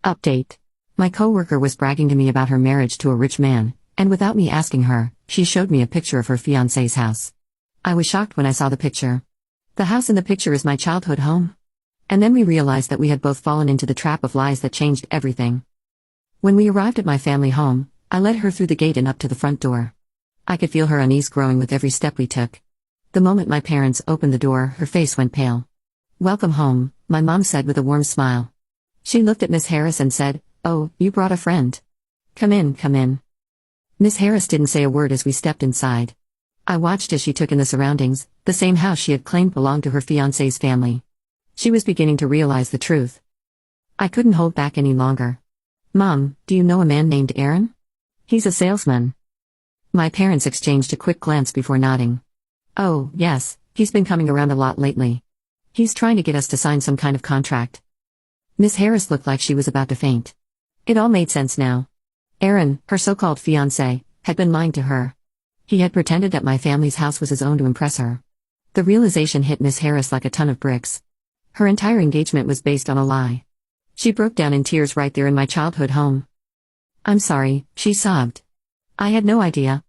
Update. My coworker was bragging to me about her marriage to a rich man, and without me asking her, she showed me a picture of her fiancé's house. I was shocked when I saw the picture. The house in the picture is my childhood home. And then we realized that we had both fallen into the trap of lies that changed everything. When we arrived at my family home, I led her through the gate and up to the front door. I could feel her unease growing with every step we took. The moment my parents opened the door, her face went pale. "Welcome home," my mom said with a warm smile. She looked at Miss Harris and said, "Oh, you brought a friend. Come in, come in." Miss Harris didn't say a word as we stepped inside. I watched as she took in the surroundings, the same house she had claimed belonged to her fiancé's family. She was beginning to realize the truth. I couldn't hold back any longer. "Mom, do you know a man named Aaron? He's a salesman." My parents exchanged a quick glance before nodding. "Oh, yes, he's been coming around a lot lately. He's trying to get us to sign some kind of contract." Miss Harris looked like she was about to faint. It all made sense now. Aaron, her so-called fiancé, had been lying to her. He had pretended that my family's house was his own to impress her. The realization hit Miss Harris like a ton of bricks. Her entire engagement was based on a lie. She broke down in tears right there in my childhood home. "I'm sorry," she sobbed. "I had no idea.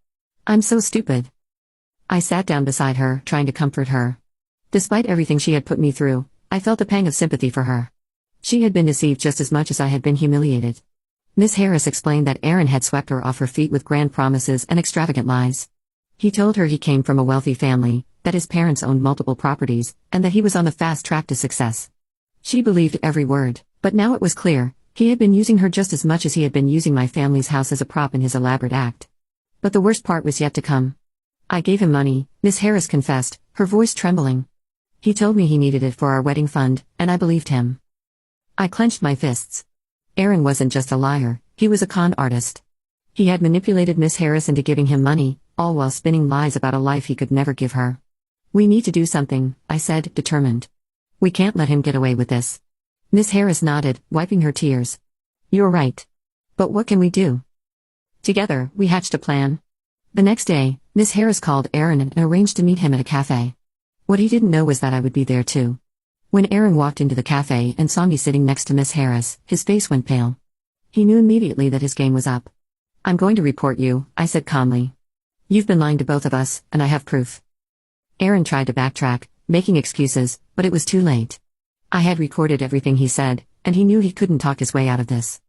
I'm so stupid." I sat down beside her, trying to comfort her. Despite everything she had put me through, I felt a pang of sympathy for her. She had been deceived just as much as I had been humiliated. Miss Harris explained that Aaron had swept her off her feet with grand promises and extravagant lies. He told her he came from a wealthy family, that his parents owned multiple properties, and that he was on the fast track to success. She believed every word, but now it was clear, he had been using her just as much as he had been using my family's house as a prop in his elaborate act. But the worst part was yet to come. "I gave him money," Miss Harris confessed, her voice trembling. "He told me he needed it for our wedding fund, and I believed him." I clenched my fists. Aaron wasn't just a liar, he was a con artist. He had manipulated Miss Harris into giving him money, all while spinning lies about a life he could never give her. "We need to do something," I said, determined. "We can't let him get away with this." Miss Harris nodded, wiping her tears. "You're right. But what can we do?" Together, we hatched a plan. The next day, Miss Harris called Aaron and arranged to meet him at a cafe. What he didn't know was that I would be there too. When Aaron walked into the cafe and saw me sitting next to Miss Harris, his face went pale. He knew immediately that his game was up. "I'm going to report you," I said calmly. "You've been lying to both of us, and I have proof." Aaron tried to backtrack, making excuses, but it was too late. I had recorded everything he said, and he knew he couldn't talk his way out of this.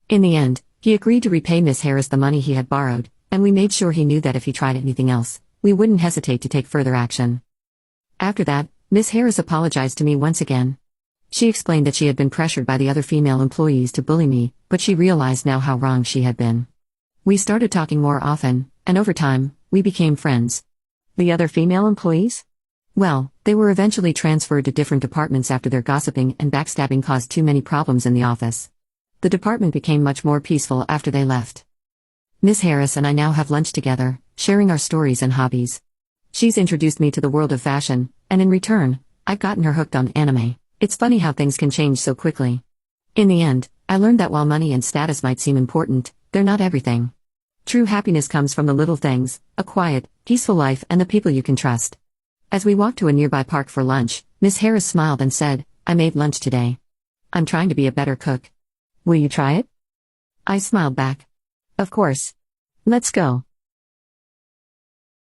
In the end, he agreed to repay Miss Harris the money he had borrowed, and we made sure he knew that if he tried anything else, we wouldn't hesitate to take further action. After that, Miss Harris apologized to me once again. She explained that she had been pressured by the other female employees to bully me, but she realized now how wrong she had been. We started talking more often, and over time, we became friends. The other female employees? Well, they were eventually transferred to different departments after their gossiping and backstabbing caused too many problems in the office. The department became much more peaceful after they left. Miss Harris and I now have lunch together, sharing our stories and hobbies. She's introduced me to the world of fashion, and in return, I've gotten her hooked on anime. It's funny how things can change so quickly. In the end, I learned that while money and status might seem important, they're not everything. True happiness comes from the little things, a quiet, peaceful life and the people you can trust. As we walked to a nearby park for lunch, Miss Harris smiled and said, "I made lunch today. I'm trying to be a better cook. Will you try it?" I smiled back. "Of course. Let's go."